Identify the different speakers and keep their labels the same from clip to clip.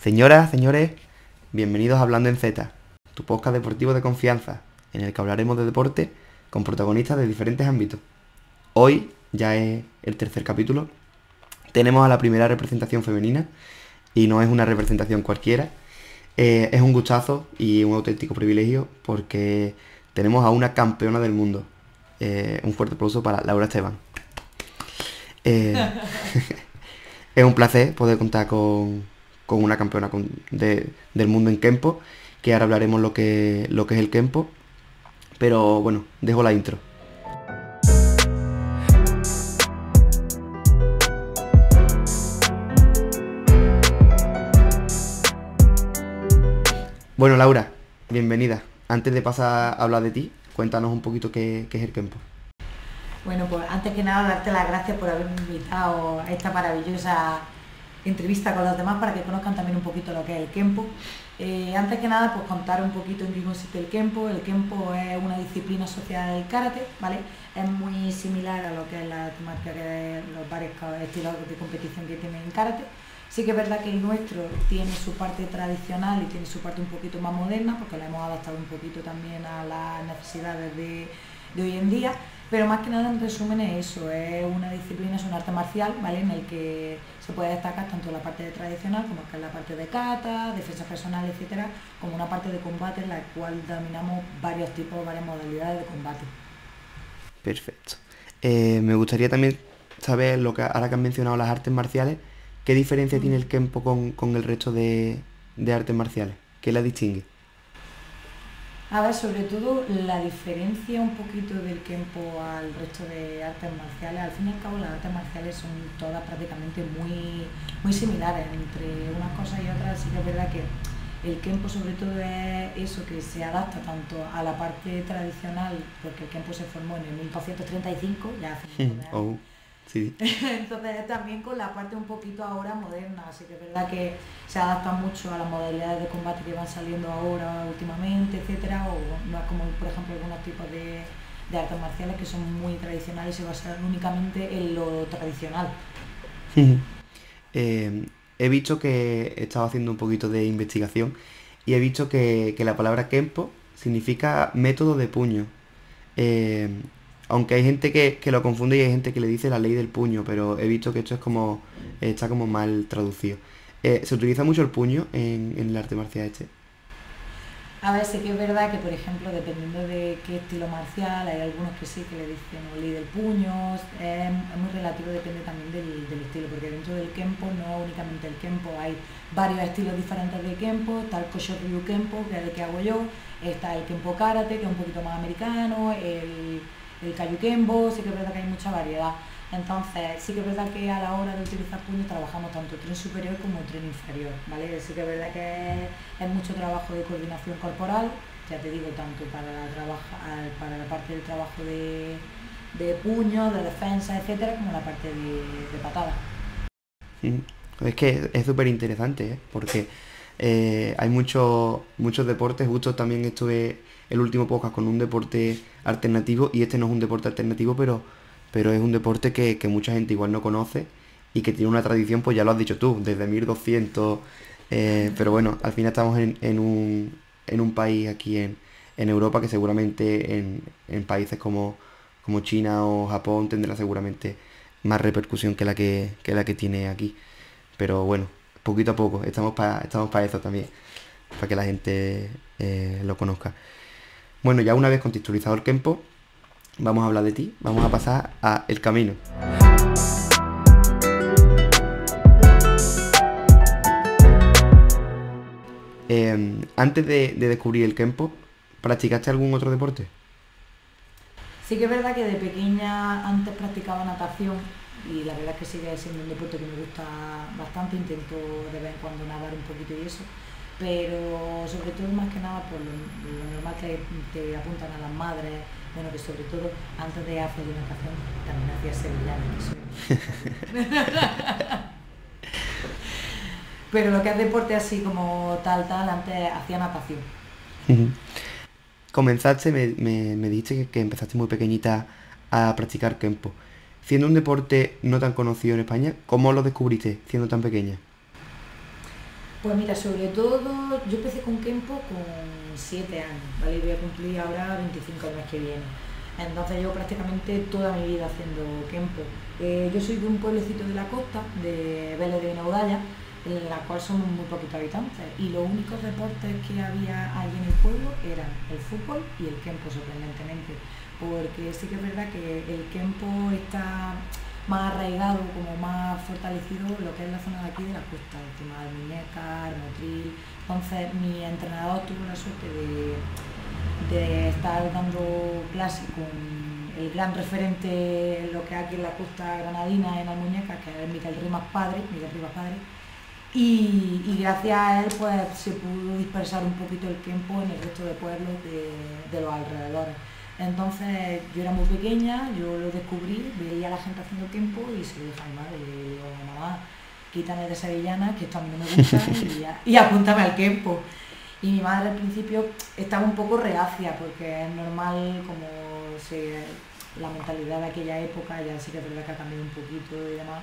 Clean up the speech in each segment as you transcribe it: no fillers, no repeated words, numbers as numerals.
Speaker 1: Señoras, señores, bienvenidos a Hablando en Z, tu podcast deportivo de confianza, en el que hablaremos de deporte con protagonistas de diferentes ámbitos. Hoy, ya es el tercer capítulo, tenemos a la primera representación femenina, y no es una representación cualquiera. Es un gustazo y un auténtico privilegio porque tenemos a una campeona del mundo. Un fuerte aplauso para Laura Esteban. Eh, es un placer poder contar con una campeona del mundo en Kempo, que ahora hablaremos lo que es el Kempo. Pero bueno, dejo la intro. Bueno, Laura, bienvenida. Antes de pasar a hablar de ti, cuéntanos un poquito qué es el Kempo.
Speaker 2: Bueno, pues antes que nada darte las gracias por haberme invitado a esta maravillosa entrevista con los demás para que conozcan también un poquito lo que es el Kempo. Antes que nada, pues contar un poquito en qué consiste el Kempo. El Kempo es una disciplina asociada del karate, ¿vale? Es muy similar a lo que es la temática de los varios estilos de competición que tienen en karate. Sí que es verdad que el nuestro tiene su parte tradicional y tiene su parte un poquito más moderna, porque la hemos adaptado un poquito también a las necesidades de hoy en día, pero más que nada en resumen es eso, es una disciplina, es un arte marcial, ¿vale? En el que se puede destacar tanto la parte de tradicional como que es la parte de kata, defensa personal, etcétera, como una parte de combate en la cual dominamos varios tipos, varias modalidades de combate.
Speaker 1: Perfecto. Me gustaría también saber, ahora que han mencionado las artes marciales, ¿qué diferencia tiene el Kempo con el resto de artes marciales? ¿Qué la distingue?
Speaker 2: A ver, sobre todo la diferencia un poquito del Kempo al resto de artes marciales, al fin y al cabo las artes marciales son todas prácticamente muy similares entre unas cosas y otras. Sí que es verdad que el Kempo sobre todo es eso, que se adapta tanto a la parte tradicional, porque el Kempo se formó en el 1235, ya hace un montón de años.
Speaker 1: Sí.
Speaker 2: Entonces también con la parte un poquito ahora moderna, así que es verdad que se adapta mucho a las modalidades de combate que van saliendo ahora últimamente, etcétera, o no es como por ejemplo algunos tipos de artes marciales que son muy tradicionales y se basan únicamente en lo tradicional.
Speaker 1: He visto que he estado haciendo un poquito de investigación y he visto que la palabra Kempo significa método de puño. Aunque hay gente que lo confunde y hay gente que le dice la ley del puño, pero he visto que esto está como mal traducido. ¿Se utiliza mucho el puño en el arte marcial este?
Speaker 2: A ver, sí que es verdad que, por ejemplo, dependiendo de qué estilo marcial, hay algunos que sí que le dicen ley del puño, es muy relativo, depende también del estilo, porque dentro del Kempo no únicamente el Kempo, hay varios estilos diferentes de Kempo, está el Kosho-Ryu Kempo, que es el que hago yo, está el Kempo Karate, que es un poquito más americano, el Kayu-Kempo, sí que es verdad que hay mucha variedad. Entonces, sí que es verdad que a la hora de utilizar puños trabajamos tanto tren superior como tren inferior, ¿vale? Sí que es verdad que es mucho trabajo de coordinación corporal, ya te digo, tanto para la parte del trabajo de puños, de defensa, etcétera, como la parte de patada.
Speaker 1: Es que es súper interesante, porque hay muchos deportes. Justo también estuve el último podcast con un deporte alternativo, y este no es un deporte alternativo, pero es un deporte que mucha gente igual no conoce y que tiene una tradición, pues ya lo has dicho tú, desde 1200. Pero bueno, al final estamos en un país aquí en Europa que seguramente en países como China o Japón tendrá seguramente más repercusión que la que tiene aquí. Pero bueno, poquito a poco, estamos para eso también, para que la gente lo conozca. Bueno, ya una vez contextualizado el Kempo, vamos a hablar de ti, vamos a pasar a el camino. Antes de descubrir el Kempo, ¿practicaste algún otro deporte?
Speaker 2: Sí que es verdad que de pequeña antes practicaba natación y la verdad es que sigue siendo un deporte que me gusta bastante, intento de vez en cuando nadar un poquito y eso, pero sobre todo más que nada por lo normal que te apuntan a las madres, bueno, que sobre todo antes de hacer natación también hacía sevillana. Pero lo que es deporte así como tal, antes hacía natación.
Speaker 1: Comenzaste, me dijiste que empezaste muy pequeñita a practicar Kempo. Siendo un deporte no tan conocido en España, ¿cómo lo descubriste siendo tan pequeña?
Speaker 2: Pues mira, sobre todo yo empecé con Kempo con 7 años, ¿vale? Y voy a cumplir ahora 25 el mes que viene. Entonces llevo prácticamente toda mi vida haciendo Kempo. Yo soy de un pueblecito de la costa, de Vélez de Benaudalla, en la cual somos muy poquitos habitantes. Y los únicos deportes que había allí en el pueblo eran el fútbol y el Kempo, sorprendentemente. Porque sí que es verdad que el Kempo está más arraigado, como más fortalecido lo que es la zona de aquí de la costa, el tema de Muñeca, el Motril. Entonces mi entrenador tuvo la suerte de estar dando clase con el gran referente en lo que hay aquí en la costa granadina, en Almuñeca, que es Miguel Rivas Padre, y gracias a él pues se pudo dispersar un poquito el tiempo en el resto de pueblos de los alrededores. Entonces yo era muy pequeña, yo lo descubrí, veía a la gente haciendo tiempo y se lo dije a mi madre, y le digo, mamá, quítame de sevillana, que esto a mí no me gusta, y apúntame al tiempo. Y mi madre al principio estaba un poco reacia, porque es normal, como la mentalidad de aquella época, ya sí que es verdad que ha cambiado un poquito y demás,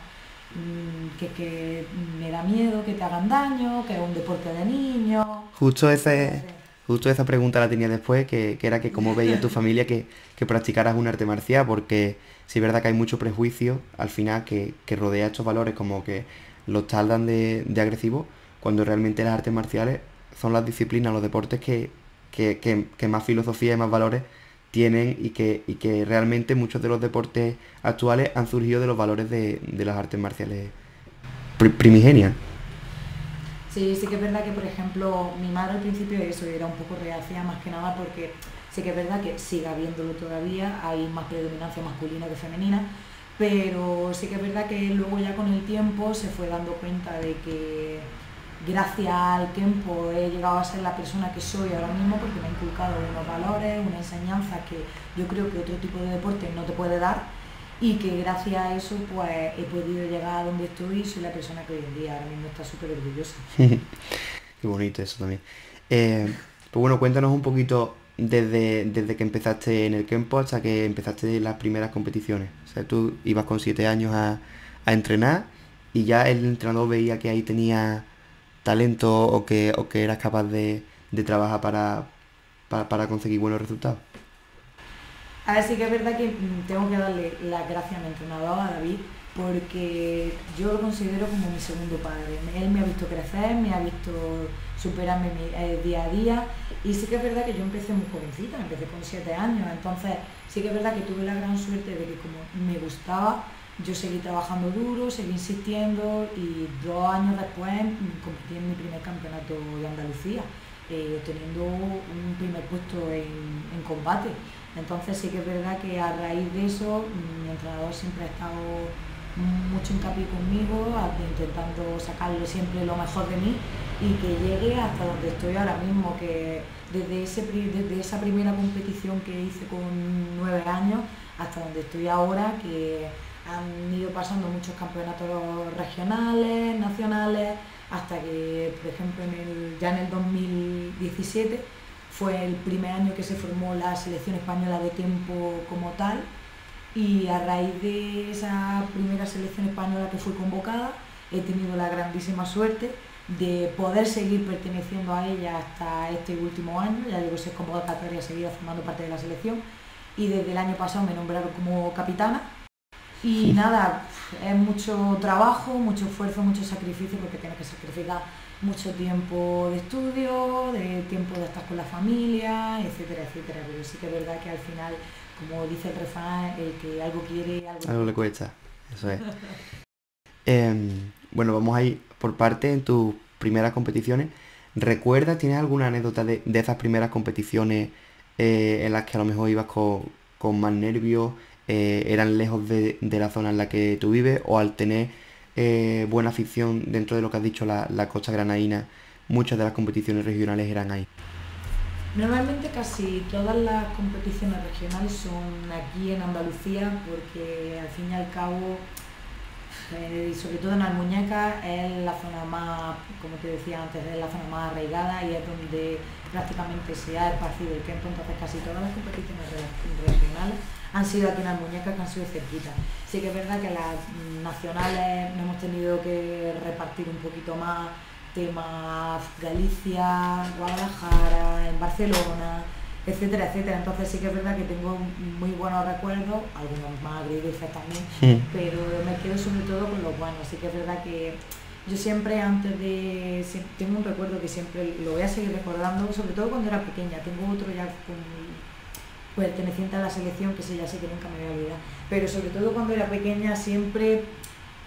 Speaker 2: que me da miedo que te hagan daño, que es un deporte de niños.
Speaker 1: Justo esa pregunta la tenía después, que era que cómo veía tu familia que practicaras un arte marcial, porque sí es verdad que hay mucho prejuicio al final que rodea estos valores, como que los taldan de agresivos, cuando realmente las artes marciales son las disciplinas, los deportes que más filosofía y más valores tienen y que realmente muchos de los deportes actuales han surgido de los valores de las artes marciales primigenias.
Speaker 2: Sí, sí que es verdad que, por ejemplo, mi madre al principio eso era un poco reacia, más que nada porque sí que es verdad que sigue habiéndolo todavía, hay más predominancia masculina que femenina, pero sí que es verdad que luego ya con el tiempo se fue dando cuenta de que gracias al tiempo he llegado a ser la persona que soy ahora mismo, porque me ha inculcado unos valores, una enseñanza que yo creo que otro tipo de deporte no te puede dar, y que gracias a eso pues he podido llegar a donde estoy y soy la persona que hoy en día ahora mismo está súper orgullosa.
Speaker 1: Qué bonito eso también. Pues bueno, cuéntanos un poquito desde que empezaste en el Kempo hasta que empezaste las primeras competiciones. O sea, tú ibas con 7 años a entrenar y ya el entrenador veía que ahí tenía talento o que eras capaz de trabajar para conseguir buenos resultados.
Speaker 2: A ver, sí que es verdad que tengo que darle las gracias a mi entrenador, a David, porque yo lo considero como mi segundo padre. Él me ha visto crecer, me ha visto superarme día a día, y sí que es verdad que yo empecé muy jovencita, empecé con 7 años, entonces sí que es verdad que tuve la gran suerte de que como me gustaba, yo seguí trabajando duro, seguí insistiendo, y 2 años después competí en mi primer campeonato de Andalucía, teniendo un primer puesto en combate. Entonces sí que es verdad que a raíz de eso mi entrenador siempre ha estado mucho hincapié conmigo, intentando sacarle siempre lo mejor de mí y que llegue hasta donde estoy ahora mismo, que desde esa primera competición que hice con 9 años hasta donde estoy ahora, que han ido pasando muchos campeonatos regionales, nacionales, hasta que, por ejemplo, ya en el 2017 fue el primer año que se formó la selección española de tiempo como tal, y a raíz de esa primera selección española que fue convocada, he tenido la grandísima suerte de poder seguir perteneciendo a ella hasta este último año. Ya llevo 6 convocatorias seguidas formando parte de la selección, y desde el año pasado me nombraron como capitana. Y nada, es mucho trabajo, mucho esfuerzo, mucho sacrificio, porque tienes que sacrificar mucho tiempo de estudio, de tiempo de estar con la familia, etcétera, etcétera. Pero sí que es verdad que al final, como dice el refrán, el que algo quiere,
Speaker 1: algo le cuesta. Eso es. Bueno, vamos a ir por parte en tus primeras competiciones. ¿Recuerdas, tienes alguna anécdota de esas primeras competiciones en las que a lo mejor ibas con más nervios, eran lejos de la zona en la que tú vives, o al tener buena afición dentro de lo que has dicho, la costa granadina, muchas de las competiciones regionales eran ahí?
Speaker 2: Normalmente casi todas las competiciones regionales son aquí en Andalucía, porque al fin y al cabo, sobre todo en Almuñécar, es la zona más, como te decía antes, es la zona más arraigada y es donde prácticamente se ha esparcido el tiempo. Entonces casi todas las competiciones regionales han sido aquí en Almuñécar, que han sido cerquita. Sí que es verdad que las nacionales nos hemos tenido que repartir un poquito más tema Galicia, Guadalajara, en Barcelona, etcétera, etcétera. Entonces sí que es verdad que tengo muy buenos recuerdos, algunos más agridulces también, pero me quedo sobre todo con los buenos. Sí que es verdad que yo siempre tengo un recuerdo que siempre lo voy a seguir recordando, sobre todo cuando era pequeña. Tengo otro ya perteneciente a la selección, que ya sé que nunca me voy a olvidar, pero sobre todo cuando era pequeña siempre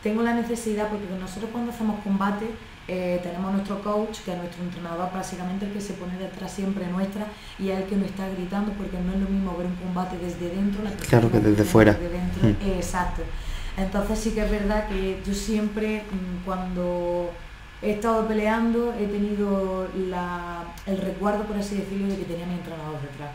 Speaker 2: tengo la necesidad, porque nosotros cuando hacemos combate tenemos nuestro coach, que es nuestro entrenador, básicamente el que se pone detrás siempre nuestra y es el que nos está gritando, porque no es lo mismo ver un combate desde dentro,
Speaker 1: claro, que desde fuera.
Speaker 2: Desde dentro. Exacto. Entonces sí que es verdad que yo siempre, cuando he estado peleando, he tenido el recuerdo, por así decirlo, de que tenía mi entrenador detrás.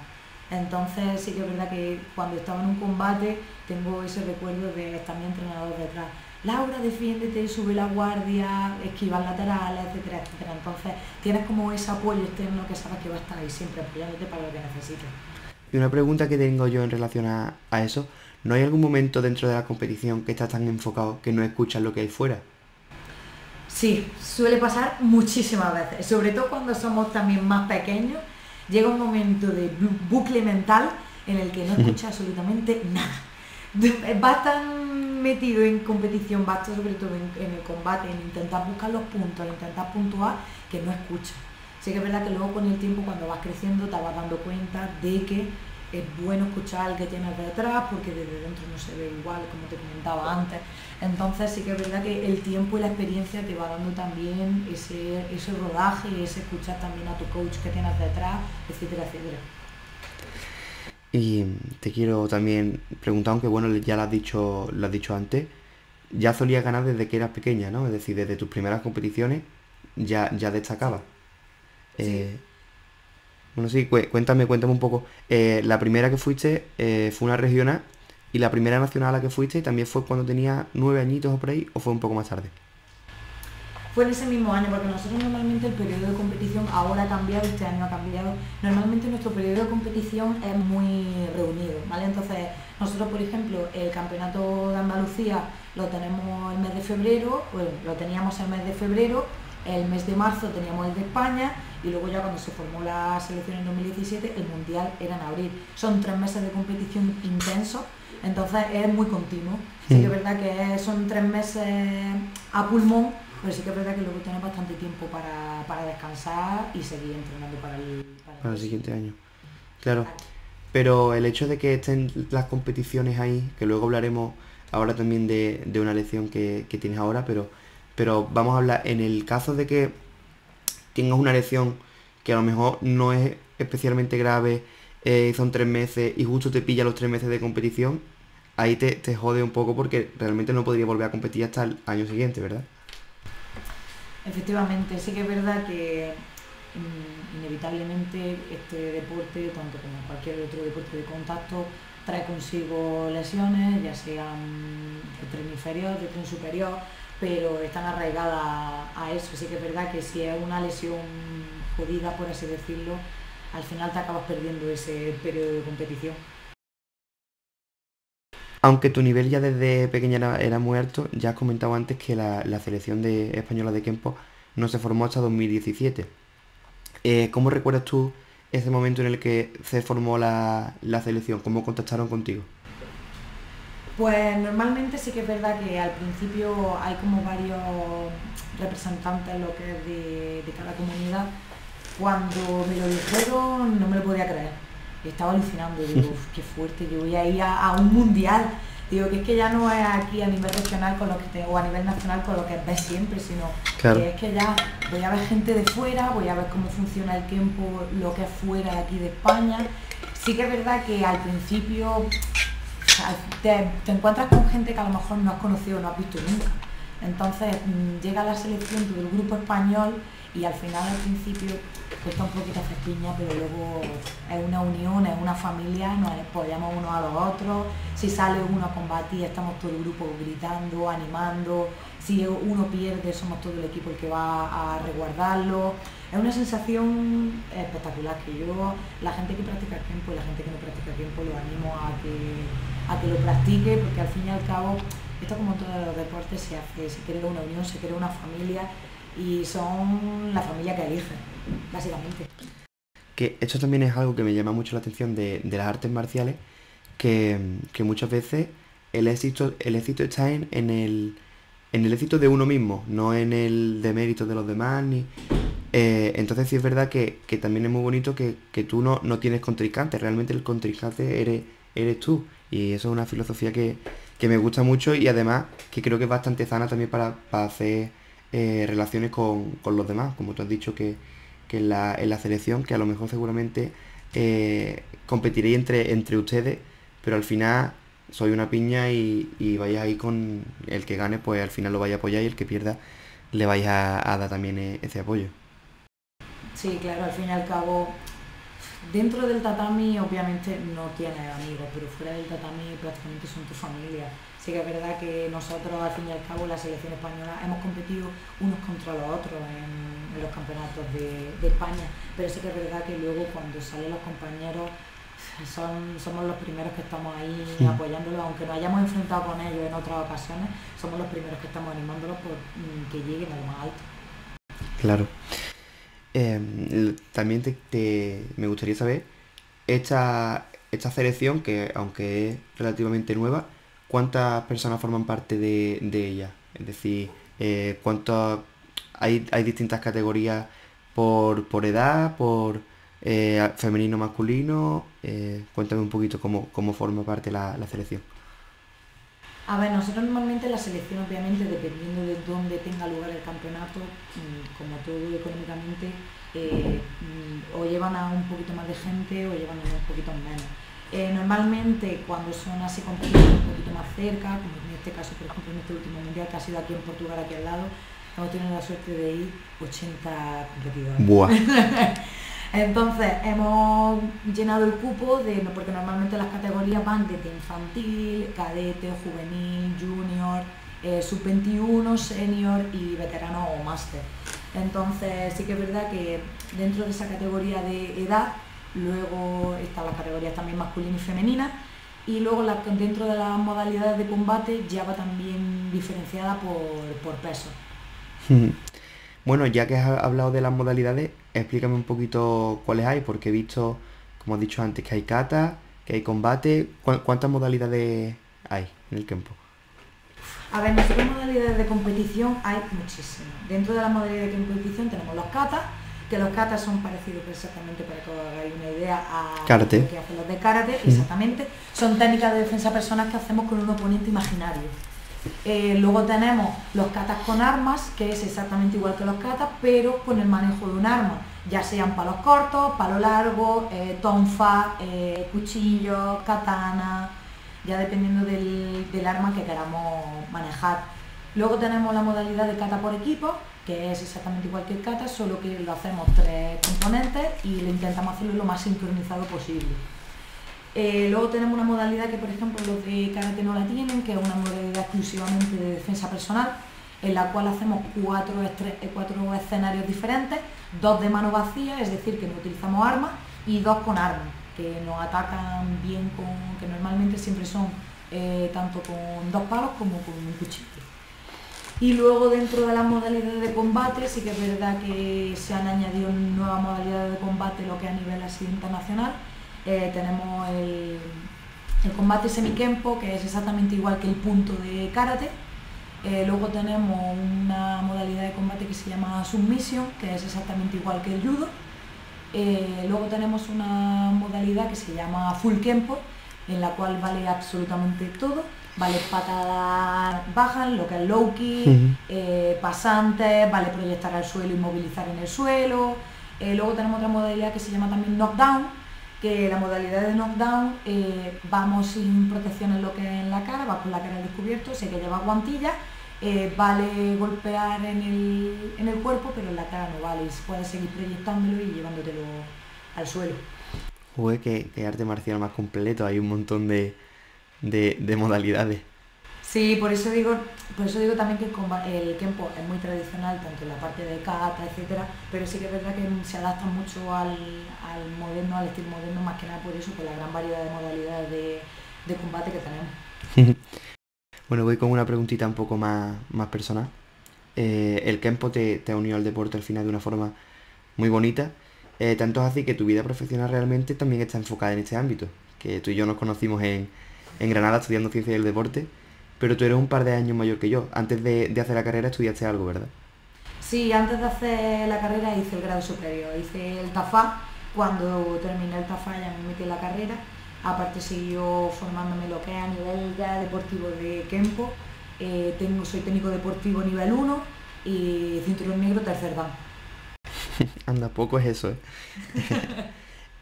Speaker 2: Entonces sí que es verdad que cuando estaba en un combate tengo ese recuerdo de estar mi entrenador detrás. Laura, defiéndete, sube la guardia, esquiva laterales, etcétera, etcétera. Entonces tienes como ese apoyo externo que sabes que va a estar ahí siempre apoyándote para lo que necesites.
Speaker 1: Y una pregunta que tengo yo en relación a eso, ¿no hay algún momento dentro de la competición que estás tan enfocado que no escuchas lo que hay fuera?
Speaker 2: Sí, suele pasar muchísimas veces, sobre todo cuando somos también más pequeños. Llega un momento de bucle mental en el que no escuchas absolutamente nada. Vas tan metido en competición, vas sobre todo en el combate, en intentar buscar los puntos, en intentar puntuar, que no escuchas. Sí que es verdad que luego con el tiempo, cuando vas creciendo, te vas dando cuenta de que es bueno escuchar al que tienes detrás, porque desde dentro no se ve igual, como te comentaba antes. Entonces sí que es verdad que el tiempo y la experiencia te va dando también ese rodaje, ese escuchar también a tu coach que tienes detrás, etcétera, etcétera.
Speaker 1: Y te quiero también preguntar, aunque bueno, ya lo has dicho antes, ya solías ganar desde que eras pequeña, ¿no? Es decir, desde tus primeras competiciones ya destacabas.
Speaker 2: Sí.
Speaker 1: Bueno, sí, cuéntame un poco. La primera que fuiste fue una regional, y la primera nacional a la que fuiste también fue cuando tenía 9 añitos o por ahí, ¿o fue un poco más tarde?
Speaker 2: Fue en ese mismo año, porque nosotros normalmente el periodo de competición ahora ha cambiado, este año ha cambiado. Normalmente nuestro periodo de competición es muy reunido, ¿vale? Entonces nosotros, por ejemplo, el campeonato de Andalucía lo tenemos el mes de febrero, bueno, lo teníamos el mes de febrero, el mes de marzo teníamos el de España, y luego ya cuando se formó la selección en 2017, el mundial era en abril. Son 3 meses de competición intensos, entonces es muy continuo. Sí que es verdad que son 3 meses a pulmón, pero sí que es verdad que luego tienes bastante tiempo para descansar y seguir entrenando para el
Speaker 1: siguiente año. Claro, pero el hecho de que estén las competiciones ahí, que luego hablaremos ahora también de una lección que tienes ahora, pero vamos a hablar en el caso de que tengas una lesión que a lo mejor no es especialmente grave, son 3 meses y justo te pilla los 3 meses de competición, ahí te jode un poco, porque realmente no podría volver a competir hasta el año siguiente, ¿verdad?
Speaker 2: Efectivamente, sí que es verdad que inevitablemente este deporte, tanto como cualquier otro deporte de contacto, trae consigo lesiones, ya sean de tren inferior, de tren superior, pero están arraigadas a eso. Sí que es verdad que si es una lesión jodida, por así decirlo, al final te acabas perdiendo ese periodo de competición.
Speaker 1: Aunque tu nivel ya desde pequeña era muy alto, ya has comentado antes que la selección española de Kempo no se formó hasta 2017. ¿Cómo recuerdas tú ese momento en el que se formó la selección? ¿Cómo contactaron contigo?
Speaker 2: Pues normalmente sí que es verdad que al principio hay como varios representantes lo que es de cada comunidad. Cuando me lo dijeron no me lo podía creer. Estaba alucinando, digo, qué fuerte, yo voy a ir a un mundial. Digo, que es que ya no es aquí a nivel regional o a nivel nacional con lo que ves siempre, sino
Speaker 1: claro,
Speaker 2: que es que ya voy a ver gente de fuera, voy a ver cómo funciona el tiempo, lo que es fuera de aquí de España. Sí que es verdad que al principio te encuentras con gente que a lo mejor no has conocido, no has visto nunca. Entonces llega la selección, todo el grupo español, y al final al principio cuesta un poquito hacer piña, pero luego es una unión, es una familia, nos apoyamos unos a los otros. Si sale uno a combatir, estamos todo el grupo gritando, animando. Si uno pierde, somos todo el equipo el que va a resguardarlo. Es una sensación espectacular que yo, la gente que practica el tiempo y la gente que no practica el tiempo, lo animo a que lo practique, porque al fin y al cabo, esto como en todos los deportes se crea una unión, se crea una familia. y son la familia que eligen, básicamente.
Speaker 1: Que esto también es algo que me llama mucho la atención de las artes marciales, que muchas veces el éxito está en el éxito de uno mismo, no en el demérito de los demás, ni... entonces sí es verdad que también es muy bonito que tú no tienes contrincante, realmente el contrincante eres tú. Y eso es una filosofía que me gusta mucho y además que creo que es bastante sana también para hacer relaciones con los demás, como tú has dicho que en la selección, que a lo mejor seguramente competiréis entre ustedes, pero al final soy una piña y vais ahí con el que gane, pues al final lo vais a apoyar y el que pierda le vais a dar también ese apoyo.
Speaker 2: Sí, claro, al fin y al cabo, dentro del tatami obviamente no tienes amigos, pero fuera del tatami prácticamente son tu familia. Sí que es verdad que nosotros al fin y al cabo la selección española hemos competido unos contra los otros en los campeonatos de España, pero sí que es verdad que luego cuando salen los compañeros somos los primeros que estamos ahí apoyándolos, aunque nos hayamos enfrentado con ellos en otras ocasiones, somos los primeros que estamos animándolos por que lleguen a lo más alto.
Speaker 1: Claro. También me gustaría saber, esta selección, que aunque es relativamente nueva, ¿cuántas personas forman parte de ella? Es decir, ¿cuántas hay distintas categorías por edad, por femenino, masculino? Cuéntame un poquito cómo forma parte la selección.
Speaker 2: A ver, nosotros normalmente la selección, obviamente, dependiendo de dónde tenga lugar el campeonato, como todo económicamente, o llevan a un poquito más de gente o llevan a un poquito menos. Normalmente cuando son así competiciones un poquito más cerca, como en este caso, por ejemplo, en este último mundial que ha sido aquí en Portugal, aquí al lado, hemos tenido la suerte de ir 80 competidores.
Speaker 1: Buah.
Speaker 2: Entonces hemos llenado el cupo porque normalmente las categorías van desde infantil, cadete, juvenil, junior, sub-21, senior y veterano o máster. Entonces sí que es verdad que dentro de esa categoría de edad, luego están las categorías también masculina y femenina, y luego dentro de las modalidades de combate ya va también diferenciada por peso.
Speaker 1: Bueno, ya que has hablado de las modalidades, explícame un poquito cuáles hay, porque he visto, como has dicho antes, que hay kata, que hay combate. ¿Cuántas modalidades hay en el campo?
Speaker 2: A ver, nosotros modalidades de competición hay muchísimas. Dentro de las modalidades de competición tenemos los katas, que los katas son parecidos exactamente, para que os hagáis una idea, a
Speaker 1: Karate.
Speaker 2: lo que hacen los de karate, exactamente. Son técnicas de defensa personal que hacemos con un oponente imaginario. Luego tenemos los katas con armas, que es exactamente igual que los katas, pero con el manejo de un arma, ya sean palos cortos, palo largo, tonfa, cuchillo, katana, ya dependiendo del arma que queramos manejar. Luego tenemos la modalidad de kata por equipo, que es exactamente igual que el kata, solo que lo hacemos 3 componentes y lo intentamos hacerlo lo más sincronizado posible. Luego tenemos una modalidad que, por ejemplo, los de karate no la tienen, que es una modalidad exclusivamente de defensa personal, en la cual hacemos 4 escenarios diferentes, 2 de mano vacía, es decir, que no utilizamos armas, y 2 con armas, que nos atacan bien, que normalmente siempre son tanto con 2 palos como con un cuchillo. Y luego dentro de las modalidades de combate sí que es verdad que se han añadido nuevas modalidades de combate, lo que a nivel así internacional. Tenemos el combate semi-kempo, que es exactamente igual que el punto de karate. Luego tenemos una modalidad de combate que se llama submission, que es exactamente igual que el judo. Luego tenemos una modalidad que se llama full kempo, en la cual vale absolutamente todo. Vale patadas bajas, lo que es low kick, pasantes, vale proyectar al suelo y movilizar en el suelo. Luego tenemos otra modalidad que se llama también knockdown, que la modalidad de knockdown vamos sin protección en lo que es en la cara, va con la cara al descubierto, sé que lleva guantillas, vale golpear en el cuerpo, pero en la cara no vale, puedes seguir proyectándolo y llevándotelo al suelo.
Speaker 1: Joder, que arte marcial más completo, hay un montón de modalidades.
Speaker 2: Sí, por eso digo también que el kempo es muy tradicional, tanto en la parte de kata, etcétera, pero sí que es verdad que se adapta mucho al moderno, al estilo moderno, más que nada por eso, por la gran variedad de modalidades de combate que tenemos.
Speaker 1: Bueno, voy con una preguntita un poco más personal. el Kempo te ha unido al deporte al final de una forma muy bonita. Tanto es así que tu vida profesional realmente también está enfocada en este ámbito. Que tú y yo nos conocimos en Granada estudiando ciencia del deporte, pero tú eres un par de años mayor que yo. Antes de hacer la carrera estudiaste algo, ¿verdad?
Speaker 2: Sí, antes de hacer la carrera hice el grado superior, hice el TAFA. Cuando terminé el TAFA ya me metí en la carrera. Aparte siguió formándome lo que es a nivel ya deportivo de Kempo. Soy técnico deportivo nivel 1 y cinturón negro tercer dan.
Speaker 1: Anda, poco es eso,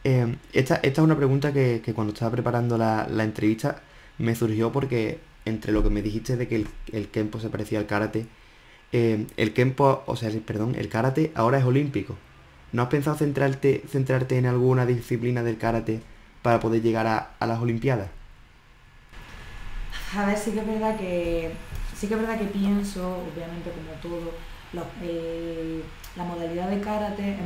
Speaker 1: ¿eh? Esta es una pregunta que cuando estaba preparando la entrevista me surgió porque entre lo que me dijiste de que el Kempo se parecía al karate, el Kempo, o sea, perdón, el karate ahora es olímpico. ¿No has pensado centrarte en alguna disciplina del karate para poder llegar a las Olimpiadas?
Speaker 2: A ver, sí que es verdad que pienso, obviamente como todo, la modalidad de karate es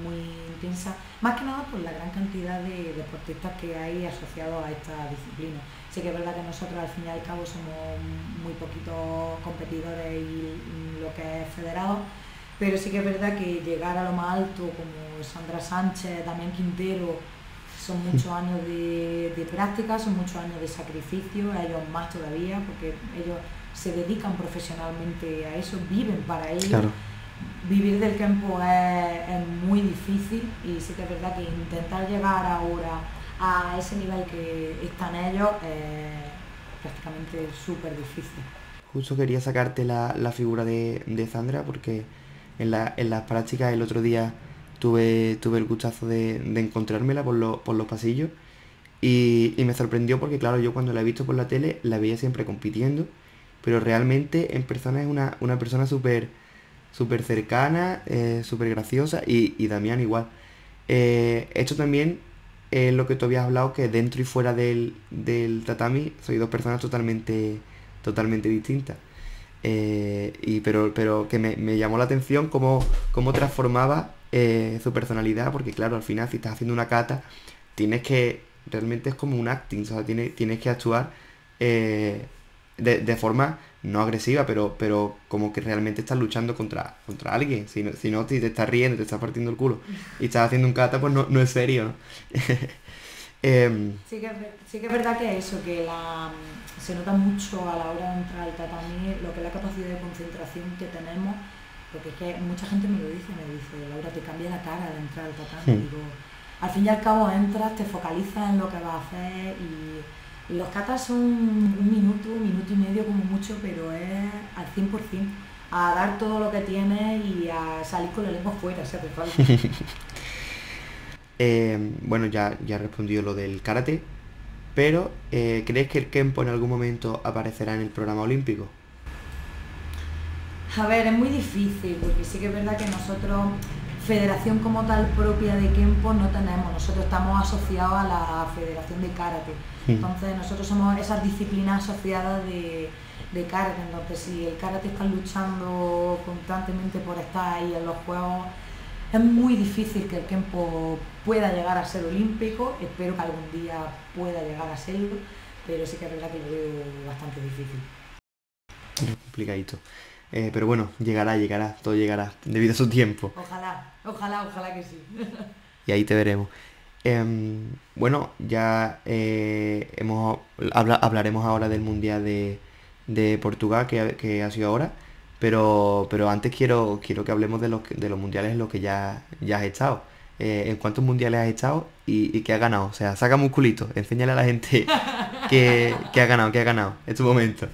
Speaker 2: muy intensa, más que nada por la gran cantidad de deportistas que hay asociados a esta disciplina. Sí que es verdad que nosotros al fin y al cabo somos muy poquitos competidores y lo que es federado, pero sí que es verdad que llegar a lo más alto como Sandra Sánchez, Damián Quintero, son muchos años de práctica, son muchos años de sacrificio, ellos más todavía, porque ellos se dedican profesionalmente a eso, viven para ello.
Speaker 1: Claro.
Speaker 2: Vivir del campo es muy difícil y sí que es verdad que intentar llegar ahora a ese nivel que están ellos es prácticamente súper difícil.
Speaker 1: Justo quería sacarte la figura de Sandra porque en las prácticas el otro día tuve el gustazo de encontrármela por los pasillos y me sorprendió porque claro, yo cuando la he visto por la tele la veía siempre compitiendo, pero realmente en persona es una persona súper cercana, súper graciosa y Damián igual. Esto también es lo que tú habías hablado, que dentro y fuera del tatami soy dos personas totalmente distintas. Pero que me llamó la atención cómo transformaba su personalidad, porque claro, al final si estás haciendo una kata, realmente es como un acting, o sea, tienes que actuar de forma no agresiva, pero como que realmente estás luchando contra alguien. Si te estás riendo, te estás partiendo el culo y estás haciendo un kata, pues no es serio, ¿no?
Speaker 2: Sí que es verdad que eso, que se nota mucho a la hora de entrar al tatami lo que es la capacidad de concentración que tenemos, porque es que mucha gente me dice, Laura, te cambia la cara de entrar al tatami. Digo, al fin y al cabo entras, te focalizas en lo que vas a hacer y los katas son un minuto y medio como mucho, pero es al 100%, a dar todo lo que tienes y a salir con la lengua fuera, si hace falta.
Speaker 1: Bueno, ya he respondido lo del karate, pero ¿crees que el Kempo en algún momento aparecerá en el programa olímpico?
Speaker 2: A ver, es muy difícil, porque sí que es verdad que nosotros, federación como tal propia de Kempo no tenemos, nosotros estamos asociados a la Federación de Karate, entonces nosotros somos esas disciplinas asociadas de karate, entonces si el karate está luchando constantemente por estar ahí en los juegos, es muy difícil que el Kempo pueda llegar a ser olímpico, espero que algún día pueda llegar a serlo, pero sí que es verdad que lo veo bastante difícil.
Speaker 1: Es complicadito. Pero bueno, llegará, todo llegará, debido a su tiempo.
Speaker 2: Ojalá que sí.
Speaker 1: Y ahí te veremos. Bueno, ya hablaremos ahora del Mundial de Portugal que ha sido ahora, pero antes quiero que hablemos de los mundiales en los que ya has estado. ¿En cuántos mundiales has estado y qué has ganado? O sea, saca musculito, enséñale a la gente que ha ganado, es tu momento.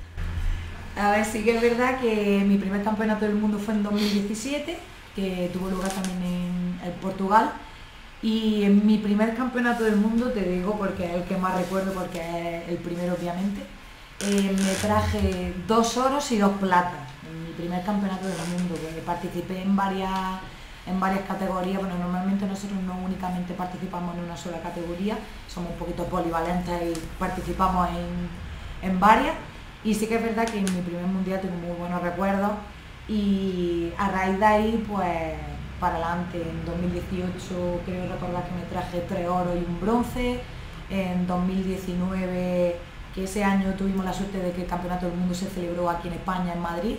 Speaker 2: A ver, sí que es verdad que mi primer campeonato del mundo fue en 2017, que tuvo lugar también en Portugal. Y en mi primer campeonato del mundo, te digo porque es el que más recuerdo, porque es el primero obviamente, me traje 2 oros y 2 platas en mi primer campeonato del mundo, que participé en varias categorías. Bueno, normalmente nosotros no únicamente participamos en una sola categoría, somos un poquito polivalentes y participamos en varias. Y sí que es verdad que en mi primer mundial tengo muy buenos recuerdos y a raíz de ahí, pues para adelante, en 2018 creo recordar que me traje 3 oros y un bronce, en 2019, que ese año tuvimos la suerte de que el Campeonato del Mundo se celebró aquí en España, en Madrid,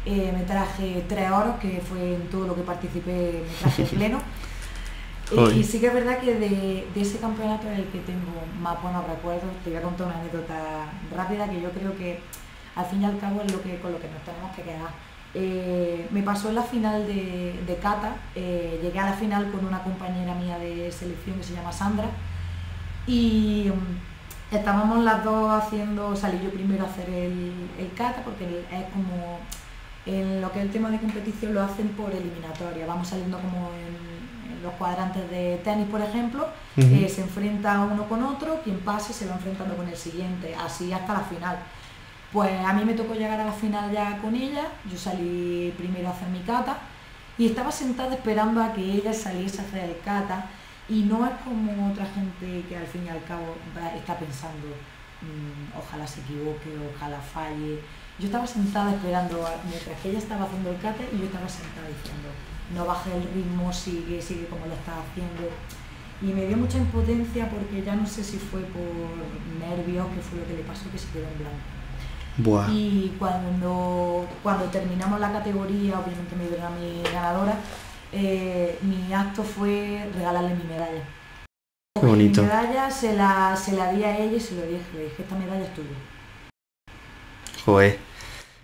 Speaker 2: me traje 3 oros, que fue en todo lo que participé, me traje pleno. Y sí que es verdad que de ese campeonato es el que tengo más buenos recuerdos. Te voy a contar una anécdota rápida que yo creo que al fin y al cabo es con lo que nos tenemos que quedar. Me pasó en la final de kata, llegué a la final con una compañera mía de selección que se llama Sandra y estábamos las dos salí yo primero a hacer el kata porque es como, en lo que es el tema de competición lo hacen por eliminatoria, vamos saliendo como en los cuadrantes de tenis, por ejemplo, se enfrenta uno con otro, quien pase se va enfrentando con el siguiente, así hasta la final. Pues a mí me tocó llegar a la final ya con ella, yo salí primero a hacer mi kata y estaba sentada esperando a que ella saliese a hacer el kata y no es como otra gente que al fin y al cabo está pensando ojalá se equivoque, ojalá falle. Yo estaba sentada esperando mientras que ella estaba haciendo el kata y yo estaba sentada diciendo no baje el ritmo, sigue como lo estás haciendo. Y me dio mucha impotencia porque ya no sé si fue por nervios, que fue lo que le pasó, que se quedó en blanco.
Speaker 1: Buah.
Speaker 2: Y cuando terminamos la categoría, obviamente me dieron a mi ganadora, mi acto fue regalarle mi medalla.
Speaker 1: Qué bonito.
Speaker 2: Mi medalla se la di a ella y se lo dije, le dije, esta medalla es tuya.
Speaker 1: Joder,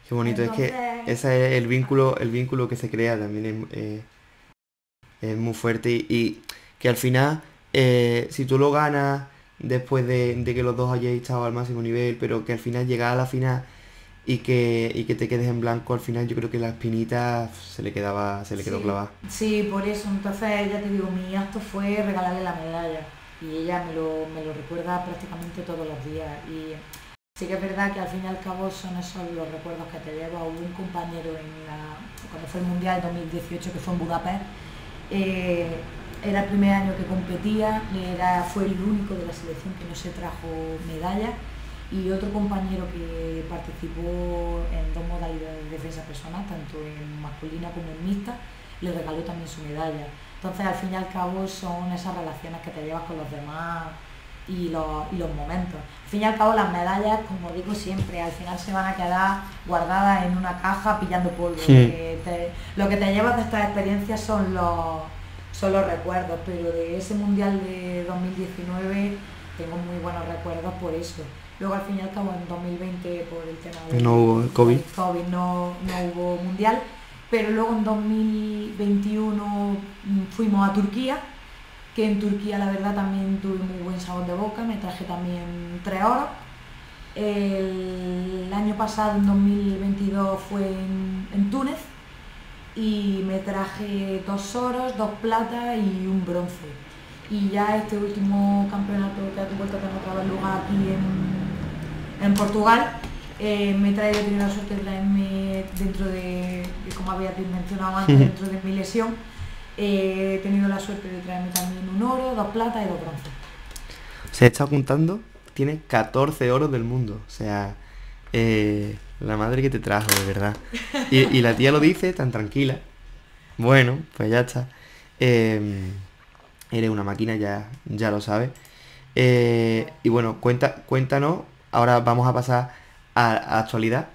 Speaker 1: qué bonito.
Speaker 2: Entonces,
Speaker 1: es que ese es el vínculo que se crea también es muy fuerte y que al final, si tú lo ganas después de que los dos hayáis estado al máximo nivel, pero que al final llegas a la final y que te quedes en blanco, al final yo creo que la espinita se le quedó clavada.
Speaker 2: Sí, por eso, entonces ya te digo, mi acto fue regalarle la medalla y ella me lo recuerda prácticamente todos los días. Y sí que es verdad que al fin y al cabo son esos los recuerdos que te lleva. Hubo un compañero cuando fue el Mundial 2018, que fue en Budapest, era el primer año que competía, fue el único de la selección que no se trajo medalla y otro compañero que participó en 2 modalidades de defensa personal, tanto en masculina como en mixta, le regaló también su medalla. Entonces al fin y al cabo son esas relaciones que te llevas con los demás y los momentos. Al fin y al cabo las medallas, como digo siempre, al final se van a quedar guardadas en una caja pillando polvo. Lo que te llevas de estas experiencias son los recuerdos, pero de ese Mundial de 2019 tengo muy buenos recuerdos por eso. Luego al fin y al cabo en 2020 por el tema de
Speaker 1: no hubo COVID,
Speaker 2: no hubo Mundial, pero luego en 2021 fuimos a Turquía, que en Turquía la verdad también tuve muy buen sabor de boca, me traje también 3 oros. El año pasado, en 2022, fue en Túnez y me traje 2 oros, 2 platas y un bronce. Y ya este último campeonato que ha vuelto a tener otra vez lugar aquí en Portugal, he tenido la suerte de traerme dentro de como había mencionado antes, dentro de mi lesión, he tenido la suerte de traerme también 1 oro, 2 platas y 2 bronces.
Speaker 1: Se está apuntando, tiene 14 oros del mundo, o sea, la madre que te trajo, de verdad. Y la tía lo dice tan tranquila. Bueno, pues ya está. Eres una máquina, ya lo sabes. Y bueno, cuéntanos, ahora vamos a pasar a actualidad.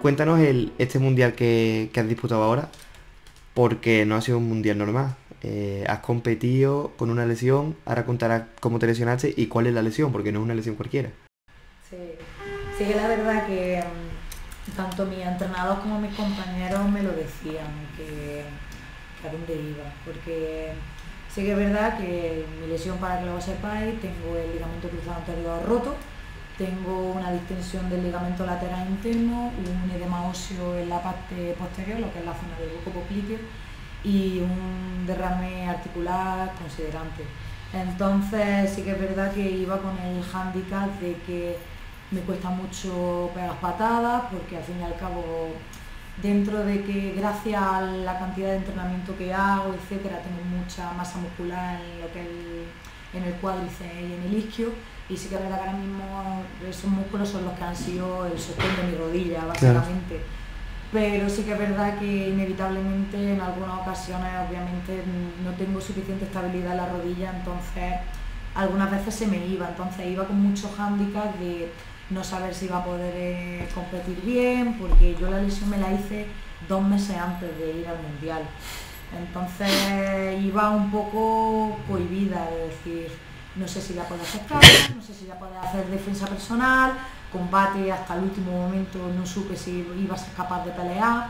Speaker 1: Cuéntanos este mundial que has disputado ahora, porque no ha sido un mundial normal. Has competido con una lesión, ahora contarás cómo te lesionaste y cuál es la lesión, porque no es una lesión cualquiera.
Speaker 2: Sí, que la verdad que tanto mi entrenador como mis compañeros me lo decían, que a dónde iba, porque sí que es verdad que mi lesión, para que lo sepáis, tengo el ligamento cruzado anterior roto, tengo una distensión del ligamento lateral interno, un edema óseo en la parte posterior, lo que es la zona del buco popliteo, y un derrame articular considerante. Entonces sí que es verdad que iba con el hándicap de que me cuesta mucho pegar patadas, porque al fin y al cabo, dentro de que gracias a la cantidad de entrenamiento que hago, etcétera, tengo mucha masa muscular en lo que es en el cuádriceps y en el isquio, y sí que es verdad que ahora mismo esos músculos son los que han sido el sostén de mi rodilla, básicamente. Claro. Pero sí que es verdad que inevitablemente en algunas ocasiones obviamente no tengo suficiente estabilidad en la rodilla, entonces algunas veces se me iba, entonces iba con muchos hándicaps de no saber si iba a poder competir bien, porque yo la lesión me la hice 2 meses antes de ir al mundial. Entonces iba un poco cohibida de decir, no sé si voy a poder hacer carga, no sé si voy a poder hacer defensa personal, combate hasta el último momento no supe si iba a ser capaz de pelear.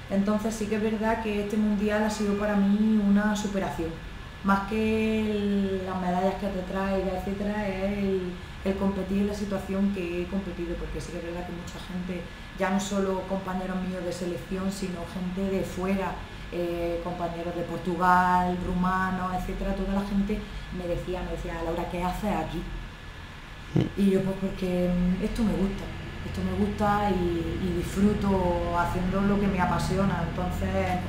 Speaker 2: Entonces sí que es verdad que este mundial ha sido para mí una superación. Más que las medallas que te traiga, etcétera, es el competir en la situación que he competido, porque sí que es verdad que mucha gente, ya no solo compañeros míos de selección, sino gente de fuera, compañeros de Portugal, rumanos, etcétera, toda la gente me decía, Laura, ¿qué haces aquí? Y yo pues porque esto me gusta y disfruto haciendo lo que me apasiona. Entonces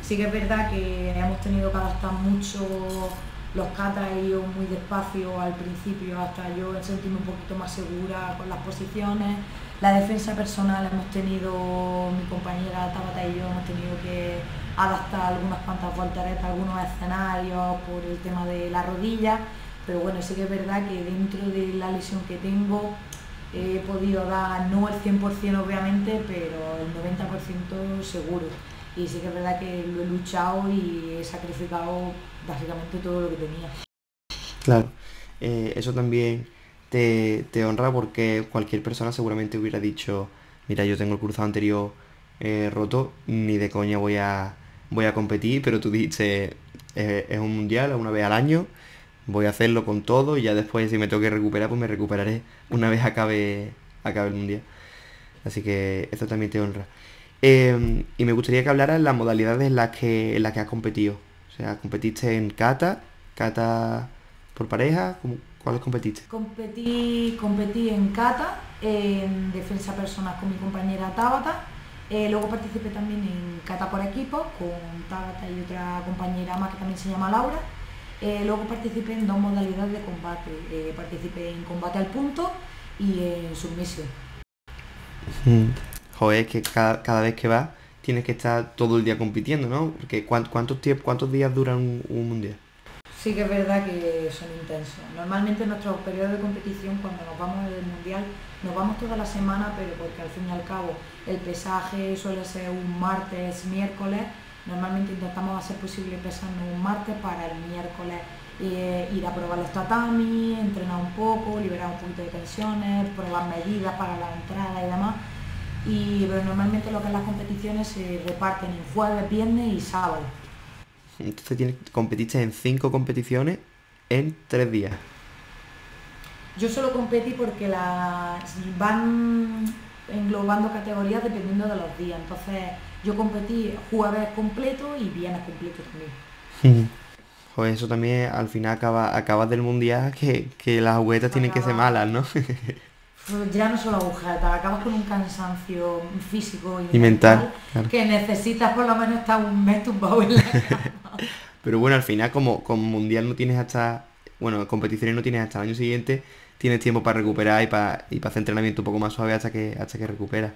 Speaker 2: sí que es verdad que hemos tenido que adaptar mucho, los katas he ido muy despacio al principio hasta yo sentirme un poquito más segura con las posiciones. La defensa personal hemos tenido, mi compañera Tabata y yo hemos tenido que adaptar algunas cuantas volteretas, algunos escenarios por el tema de la rodilla, pero bueno, sí que es verdad que dentro de la lesión que tengo he podido dar, no el 100% obviamente, pero el 90% seguro. Y sí que es verdad que lo he luchado y he sacrificado básicamente todo lo que tenía.
Speaker 1: Claro, eso también te honra porque cualquier persona seguramente hubiera dicho, mira, yo tengo el cruzado anterior roto, ni de coña voy a competir, pero tú dijiste, es un mundial una vez al año, voy a hacerlo con todo y ya después si me tengo que recuperar, pues me recuperaré una vez acabe el mundial. Así que eso también te honra. Y me gustaría que hablaras las modalidades en las que has competido. O sea, competiste en kata por pareja, ¿cuáles competiste?
Speaker 2: Competí en kata, en defensa personal con mi compañera Tabata. Luego participé también en kata por equipo con Tabata y otra compañera más que también se llama Laura. Luego participé en 2 modalidades de combate. Participé en combate al punto y en submisión.
Speaker 1: Joder, es que cada vez que vas tienes que estar todo el día compitiendo, ¿no? Porque ¿cuántos días dura un mundial?
Speaker 2: Sí que es verdad que son intensos. Normalmente en nuestros periodos de competición, cuando nos vamos del mundial, nos vamos toda la semana, pero porque al fin y al cabo el pesaje suele ser un martes, miércoles. Normalmente intentamos hacer posible pesarnos un martes para el miércoles ir a probar los tatami, entrenar un poco, liberar un poquito de tensiones, probar medidas para la entrada y demás. Pero normalmente lo que es las competiciones se reparten en jueves, viernes y sábado.
Speaker 1: Entonces competiste en 5 competiciones en 3 días.
Speaker 2: Yo solo competí porque van englobando categorías dependiendo de los días. Entonces yo competí jueves completo y viernes completo también.
Speaker 1: Joder, eso también al final acabas del mundial que las agujetas tienen que ser malas, ¿no?
Speaker 2: Ya no solo agujetas, acabas con un cansancio físico
Speaker 1: y mental,
Speaker 2: claro, que necesitas por lo menos estar un mes tumbado en la cama.
Speaker 1: Pero bueno, al final como mundial no tienes competiciones no tienes hasta el año siguiente, tienes tiempo para recuperar y para hacer entrenamiento un poco más suave hasta que recuperas.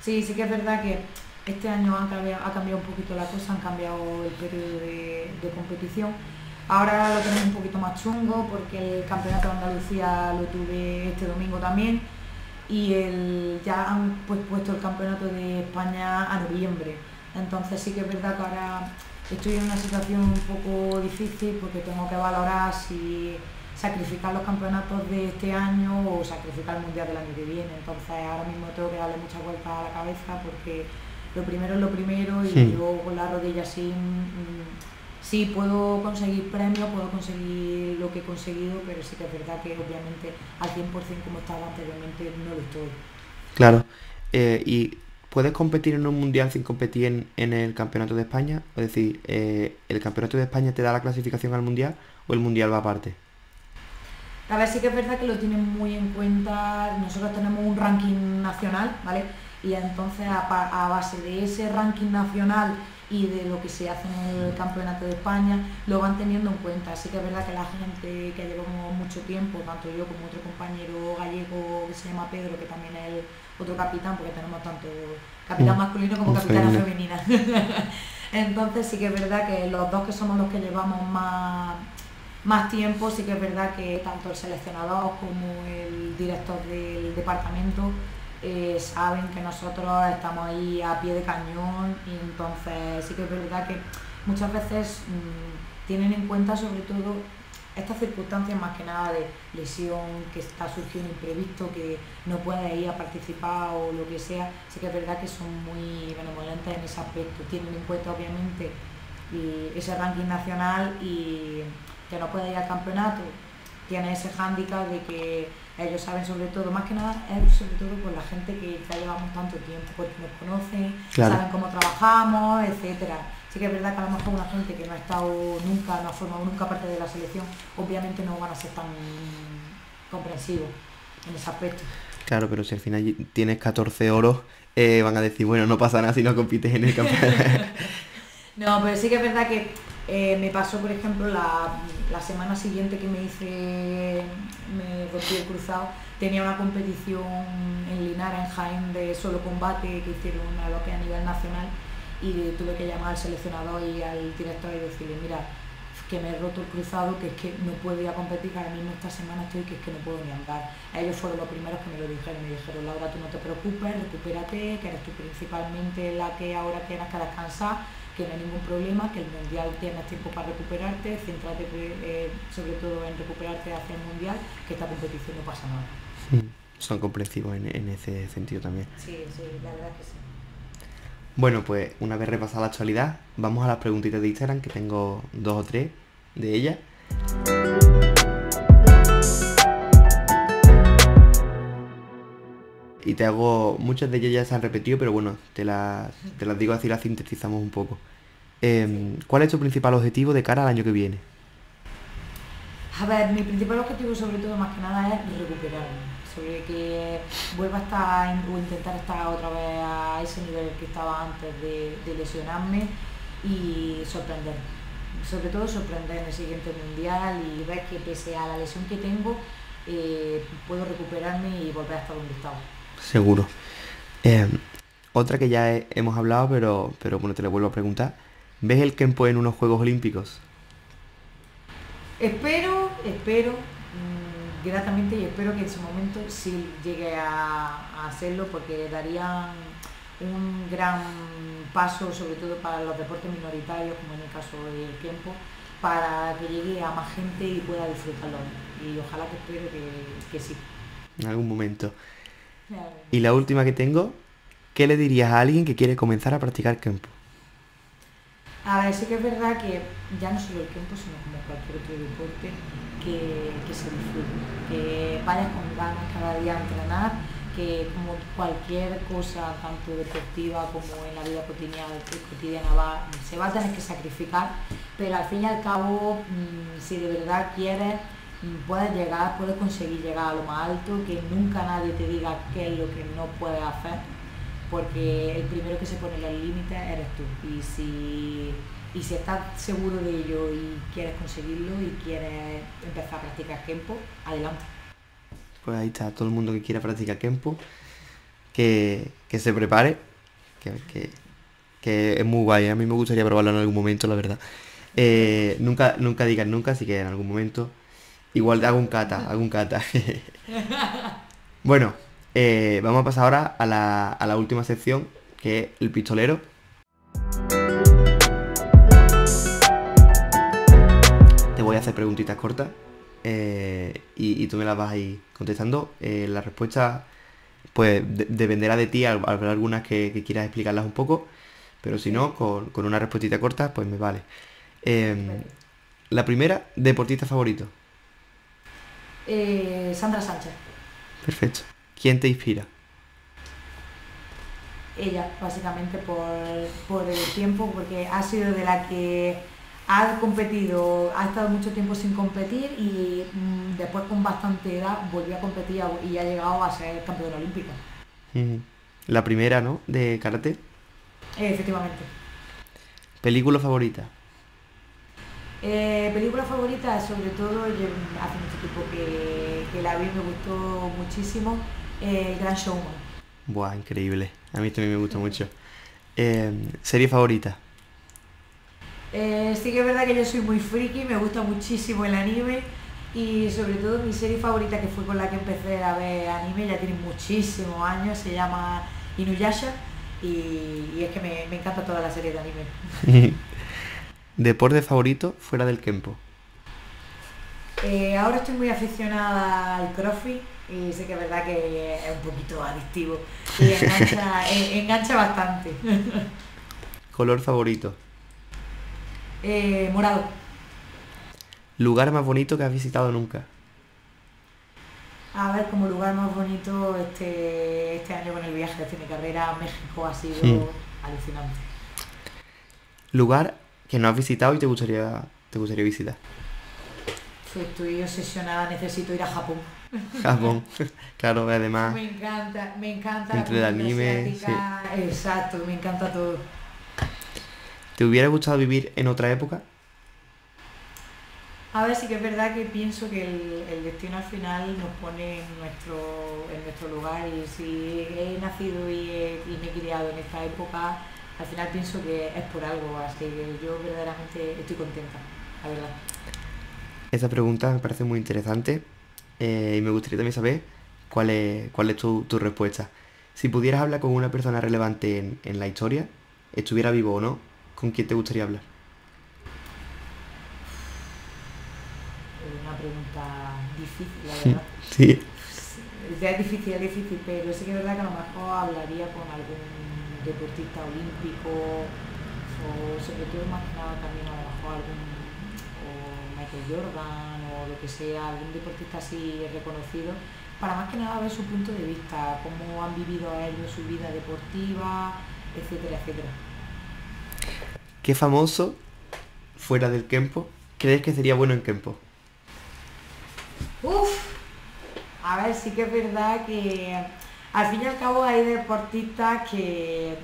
Speaker 2: Sí que es verdad que este año ha cambiado un poquito la cosa, han cambiado el periodo de competición. Ahora lo tenemos un poquito más chungo porque el campeonato de Andalucía lo tuve este domingo también y ya han puesto el campeonato de España a noviembre. Entonces sí que es verdad que ahora estoy en una situación un poco difícil porque tengo que valorar si sacrificar los campeonatos de este año o sacrificar el mundial del año que viene. Entonces ahora mismo tengo que darle muchas vueltas a la cabeza porque lo primero es lo primero y yo con la rodilla así... Sí, puedo conseguir premios, puedo conseguir lo que he conseguido, pero sí que es verdad que obviamente al 100% como estaba anteriormente no lo estoy.
Speaker 1: Claro. ¿Y puedes competir en un mundial sin competir en el campeonato de España? Es decir, ¿el campeonato de España te da la clasificación al mundial o el mundial va aparte?
Speaker 2: A ver, sí que es verdad que lo tienen muy en cuenta. Nosotros tenemos un ranking nacional, ¿vale? Y entonces a base de ese ranking nacional y de lo que se hace en el Campeonato de España, lo van teniendo en cuenta. Así que es verdad que la gente que llevamos mucho tiempo, tanto yo como otro compañero gallego que se llama Pedro, que también es otro capitán, porque tenemos tanto capitán masculino como capitana femenina. Entonces sí que es verdad que los dos que somos los que llevamos más más tiempo, sí que es verdad que tanto el seleccionador como el director del departamento saben que nosotros estamos ahí a pie de cañón, y entonces sí que es verdad que muchas veces tienen en cuenta sobre todo estas circunstancias, más que nada de lesión, que está surgiendo un imprevisto, que no puedes ir a participar o lo que sea. Sí que es verdad que son muy benevolentes en ese aspecto, tienen en cuenta obviamente ese ranking nacional, y que no puede ir al campeonato tiene ese hándicap de que ellos saben, sobre todo, más que nada es sobre todo por la gente que ya llevamos tanto tiempo, porque nos conocen,
Speaker 1: Claro.
Speaker 2: saben cómo trabajamos, etcétera. Sí que es verdad que a lo mejor una gente que no ha estado nunca, no ha formado nunca parte de la selección, obviamente no van a ser tan comprensivos en ese aspecto.
Speaker 1: Claro, pero si al final tienes 14 oros, van a decir, bueno, no pasa nada si no compites en el campeonato.
Speaker 2: No, pero sí que es verdad que me pasó, por ejemplo, la semana siguiente que me rompí el cruzado, tenía una competición en Linares, en Jaén, de solo combate, que hicieron lo que a nivel nacional, y tuve que llamar al seleccionador y al director y decirle, mira, que me he roto el cruzado, que es que no puedo ir a competir, que ahora mismo esta semana estoy, que es que no puedo ni andar. Ellos fueron los primeros que me lo dijeron, Laura, tú no te preocupes, recupérate, que eres tú principalmente la que ahora tienes que descansar, que no hay ningún problema, que el mundial tienes tiempo para recuperarte, céntrate sobre todo en recuperarte hacia el mundial, que esta competición no pasa nada.
Speaker 1: Son comprensivos en ese sentido también.
Speaker 2: Sí, sí, la verdad es que sí.
Speaker 1: Bueno, pues una vez repasada la actualidad, vamos a las preguntitas de Instagram, que tengo 2 o 3 de ellas. Y te hago, muchas de ellas ya se han repetido, pero bueno, te las digo así, las sintetizamos un poco. ¿Cuál es tu principal objetivo de cara al año que viene?
Speaker 2: A ver, mi principal objetivo sobre todo, más que nada, es recuperarme, sobre que vuelva a estar o intentar estar otra vez a ese nivel que estaba antes de lesionarme, y sorprender, sobre todo sorprender en el siguiente mundial y ver que pese a la lesión que tengo puedo recuperarme y volver a estar donde estaba.
Speaker 1: Seguro. Otra que ya hemos hablado, pero bueno, te la vuelvo a preguntar. ¿Ves el Kenpo en unos Juegos Olímpicos?
Speaker 2: Espero gratamente, y espero que en su momento sí llegue a hacerlo, porque darían un gran paso, sobre todo para los deportes minoritarios, como en el caso del tiempo, para que llegue a más gente y pueda disfrutarlo. Y ojalá, que espero que sí.
Speaker 1: En algún momento. Y la última que tengo, ¿qué le dirías a alguien que quiere comenzar a practicar Kenpo?
Speaker 2: A ver, sí que es verdad que ya no solo el Kenpo, sino como cualquier otro deporte, que se disfrute, que vayas con ganas cada día a entrenar, que como cualquier cosa, tanto deportiva como en la vida cotidiana, se va a tener que sacrificar, pero al fin y al cabo, si de verdad quieres, puedes conseguir llegar a lo más alto, que nunca nadie te diga qué es lo que no puedes hacer, porque el primero que se pone los límites eres tú, y si estás seguro de ello y quieres conseguirlo y quieres empezar a practicar Kenpo, adelante.
Speaker 1: Pues ahí está, todo el mundo que quiera practicar Kenpo, que se prepare, que es muy guay. A mí me gustaría probarlo en algún momento, la verdad. Nunca digas nunca, así que en algún momento igual te hago un kata. Bueno, vamos a pasar ahora a la última sección, que es el pistolero. Te voy a hacer preguntitas cortas y tú me las vas a ir contestando. La respuesta pues dependerá de ti, habrá algunas que quieras explicarlas un poco, pero si no, con una respuestita corta pues me vale. La primera, deportista favorito.
Speaker 2: Sandra Sánchez.
Speaker 1: Perfecto. ¿Quién te inspira?
Speaker 2: Ella, básicamente por el tiempo, porque ha sido de la que ha competido, ha estado mucho tiempo sin competir, y después con bastante edad volvió a competir y ha llegado a ser campeona olímpica.
Speaker 1: La primera, ¿no? De karate.
Speaker 2: Efectivamente.
Speaker 1: ¿Película favorita?
Speaker 2: Película favorita, sobre todo, yo hace mucho tiempo que la vi, me gustó muchísimo, El Gran Showman.
Speaker 1: Buah, increíble. A mí también me gusta mucho. ¿Serie favorita?
Speaker 2: Sí que es verdad que yo soy muy friki, me gusta muchísimo el anime y sobre todo mi serie favorita que fue con la que empecé a ver anime, ya tiene muchísimos años, se llama Inuyasha y es que me encanta toda la serie de anime.
Speaker 1: Deporte favorito fuera del Kempo.
Speaker 2: Ahora estoy muy aficionada al CrossFit y sé que es verdad que es un poquito adictivo y engancha, engancha bastante.
Speaker 1: Color favorito.
Speaker 2: Morado.
Speaker 1: Lugar más bonito que has visitado nunca.
Speaker 2: A ver, como lugar más bonito este año con el viaje de cine carrera a México ha sido
Speaker 1: Hmm.
Speaker 2: alucinante.
Speaker 1: Lugar que no has visitado y te gustaría visitar.
Speaker 2: Estoy obsesionada, necesito ir a Japón.
Speaker 1: Japón. Claro, además,
Speaker 2: Me encanta la
Speaker 1: entre el
Speaker 2: cultura
Speaker 1: anime, sí.
Speaker 2: asiática. Exacto, me encanta todo.
Speaker 1: ¿Te hubiera gustado vivir en otra época?
Speaker 2: A ver, sí que es verdad que pienso que el destino al final nos pone en nuestro lugar y si he nacido y me he criado en esta época, al final pienso que es por algo, así que yo verdaderamente estoy contenta, la verdad.
Speaker 1: Esa pregunta me parece muy interesante y me gustaría también saber cuál es tu respuesta. Si pudieras hablar con una persona relevante en la historia, estuviera vivo o no, ¿con quién te gustaría hablar?
Speaker 2: Una pregunta difícil, la verdad.
Speaker 1: Sí.
Speaker 2: Ya es difícil, pero sí que es verdad que a lo mejor hablaría con algún deportista olímpico o sobre todo más que nada también a lo mejor algún o Michael Jordan o lo que sea, algún deportista así reconocido, para más que nada ver su punto de vista, cómo han vivido ellos su vida deportiva, etcétera, etcétera.
Speaker 1: ¿Qué famoso, fuera del Kempo, crees que sería bueno en Kempo?
Speaker 2: Uf, a ver, sí que es verdad que al fin y al cabo hay deportistas que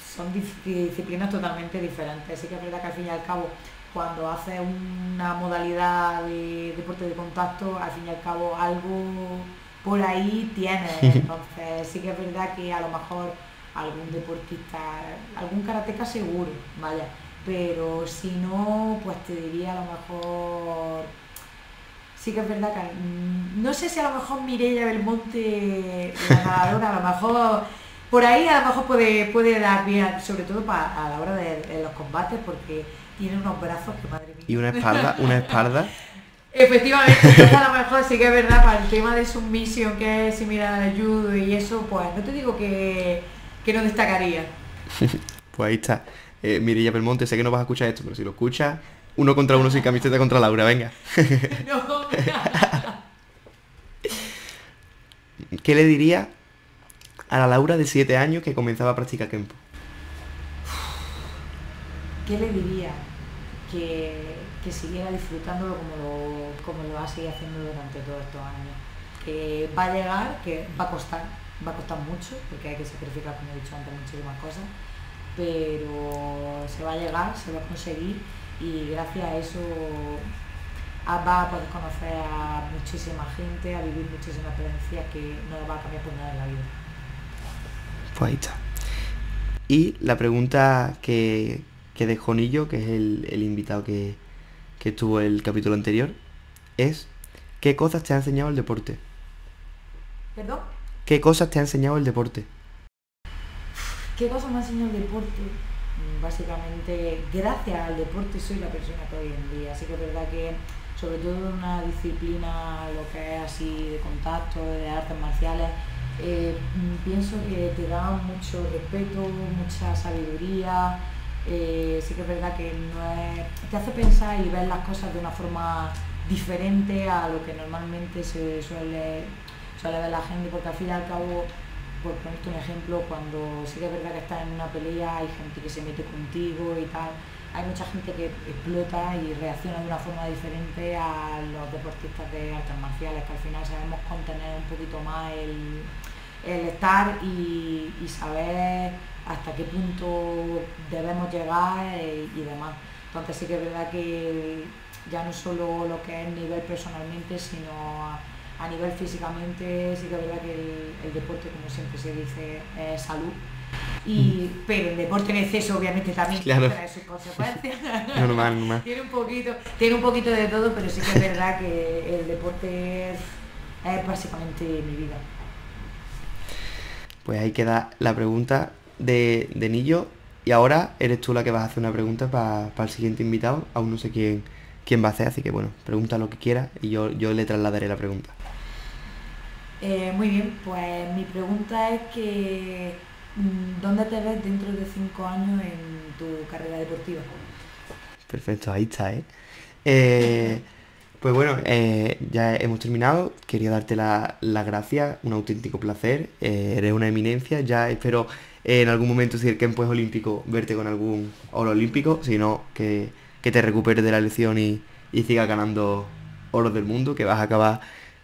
Speaker 2: son disciplinas totalmente diferentes. Sí que es verdad que al fin y al cabo cuando haces una modalidad de deporte de contacto, al fin y al cabo algo por ahí tienes. Entonces sí que es verdad que a lo mejor algún deportista, algún karateca seguro, vaya. Pero si no, pues te diría a lo mejor sí que es verdad que no sé si a lo mejor Mireia Belmonte, la nadadora, a lo mejor por ahí a lo mejor puede dar bien, sobre todo a la hora de los combates, porque tiene unos brazos que madre
Speaker 1: Y
Speaker 2: mía.
Speaker 1: una espalda.
Speaker 2: Efectivamente, entonces a lo mejor sí que es verdad para el tema de submisión que es similar al judo y eso, pues no te digo que no destacaría.
Speaker 1: Pues ahí está. Mireia Belmonte, sé que no vas a escuchar esto, pero si lo escuchas, uno contra uno sin camiseta contra Laura, venga.
Speaker 2: No,
Speaker 1: ¿Qué le diría a la Laura de 7 años que comenzaba a practicar Kempo?
Speaker 2: ¿qué le diría? Que siguiera disfrutándolo como lo ha seguido haciendo durante todos estos años. Que va a llegar, que va a costar mucho, porque hay que sacrificar, como he dicho antes, muchísimas cosas, pero se va a llegar, se va a conseguir y gracias a eso va a poder conocer a muchísima gente, a vivir muchísimas experiencias que no le va a cambiar por nada en la vida.
Speaker 1: Pues ahí está. Y la pregunta que dejó Nillo, que es el invitado que estuvo el capítulo anterior, es ¿qué cosas te ha enseñado el deporte?
Speaker 2: ¿Perdón?
Speaker 1: ¿Qué cosas te ha enseñado el deporte?
Speaker 2: ¿Qué cosa me ha enseñado el deporte? Básicamente, gracias al deporte soy la persona que hoy en día. Así que es verdad que, sobre todo en una disciplina, lo que es así de contacto, de artes marciales, pienso que te da mucho respeto, mucha sabiduría. Sí que es verdad que te hace pensar y ver las cosas de una forma diferente a lo que normalmente se suele ver la gente, porque al fin y al cabo, por ponerte un ejemplo, cuando sí que es verdad que estás en una pelea, hay gente que se mete contigo y tal, hay mucha gente que explota y reacciona de una forma diferente a los deportistas de artes marciales, que al final sabemos contener un poquito más el estar y saber hasta qué punto debemos llegar y demás. Entonces sí que es verdad que ya no solo lo que es nivel personalmente, sino a nivel físicamente, sí que es verdad que el deporte, como siempre se dice, es salud Pero el deporte en exceso obviamente también
Speaker 1: Claro.
Speaker 2: trae sus consecuencias.
Speaker 1: Normal.
Speaker 2: Tiene un poquito de todo, pero sí que es verdad que el deporte es básicamente mi vida.
Speaker 1: Pues ahí queda la pregunta de Nillo. Y ahora eres tú la que vas a hacer una pregunta para el siguiente invitado. Aún no sé quién va a hacer, así que bueno, pregunta lo que quieras y yo le trasladaré la pregunta.
Speaker 2: Muy bien, pues mi pregunta es que ¿dónde te ves dentro de 5 años en tu carrera deportiva?
Speaker 1: Perfecto, ahí está, ¿eh? Pues bueno, ya hemos terminado. Quería darte las gracias, un auténtico placer. Eres una eminencia. Ya espero en algún momento, si el Kempo es olímpico, verte con algún oro olímpico. Si no, que te recuperes de la lesión y sigas ganando oros del mundo, que vas a acabar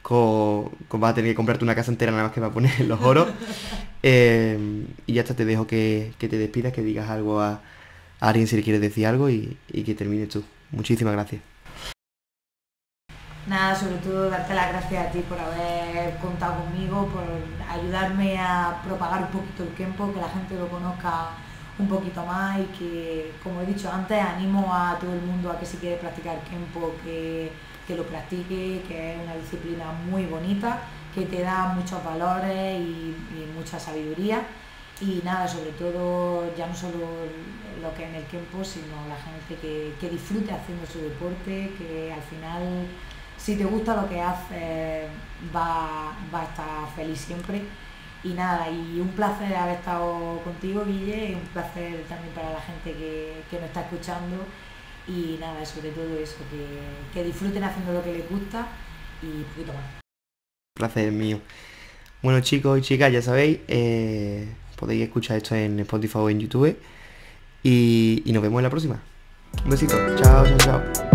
Speaker 1: vas a tener que comprarte una casa entera nada más que va a poner los oros. Y ya está, te dejo que te despidas, que digas algo a alguien si le quieres decir algo y que termines tú. Muchísimas gracias.
Speaker 2: Nada, sobre todo darte las gracias a ti por haber contado conmigo, por ayudarme a propagar un poquito el Kempo, que la gente lo conozca un poquito más y que, como he dicho antes, animo a todo el mundo a que si quiere practicar Kempo, que lo practique, que es una disciplina muy bonita, que te da muchos valores y mucha sabiduría. Y nada, sobre todo ya no solo lo que es en el Kempo, sino la gente que disfrute haciendo su deporte, que al final, si te gusta lo que haces, va a estar feliz siempre. Y nada, y un placer haber estado contigo, Guille, y un placer también para la gente que nos está escuchando. Y nada, sobre todo eso, que disfruten haciendo lo que les gusta y un poquito más.
Speaker 1: Placer mío. Bueno, chicos y chicas, ya sabéis, podéis escuchar esto en Spotify o en YouTube. Y nos vemos en la próxima. Un besito. Chao.